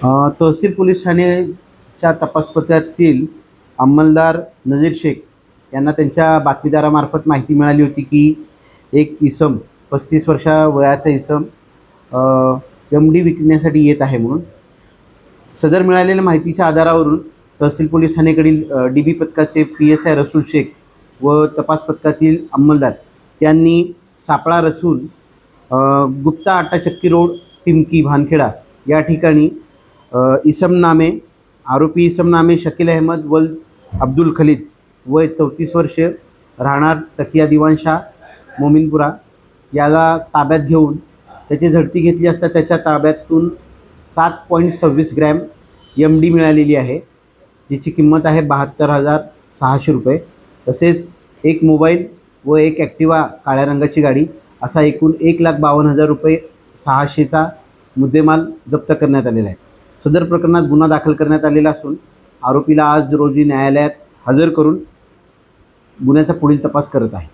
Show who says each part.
Speaker 1: तहसील police ठाणेच्या तपासपथकातील अंमलदार Nazir Shaikh यांना त्यांच्या बातमीदारामार्फत माहिती मिळाली होती की एक इसम 35 वर्षा वयाचा इसम एम डी विकण्यासाठी येत आहे म्हणून. सदर मिळालेल्या माहितीच्या आधारावरून तहसील पोलीस ठाणेकडील डी बी पथकाचे P S I Rasool Shaikh व तपास पथकातील अंमलदार यांनी सापळा रचून गुप्ता आटाचक्की रोड टिमकी भानखेडा या ठिकाणी आरोपी इसम नामे शकील अहमद वल अब्दुल खलीद वय 34 वर्ष राहणार तकिया दिवाणशाह मोमीनपुरा याला ताब्यात घेऊन त्याची झडती घेतली असता त्याच्या ताब्यातून 7.26 ग्रॅम एम डी मिळालेली आहे, जिची किंमत आहे 72,600 रुपये. तसेच एक मोबाईल व एक ॲक्टिवा काळ्या रंगाची गाडी असा एकूण 1,52,000 रुपये 600चा मुद्देमाल जप्त करण्यात आलेला आहे. सदर प्रकरणात गुन्हा दाखल करण्यात आलेला असून आरोपीला आज रोजी न्यायालयात हजर करून गुन्ह्याचा पुढील तपास करत आहे.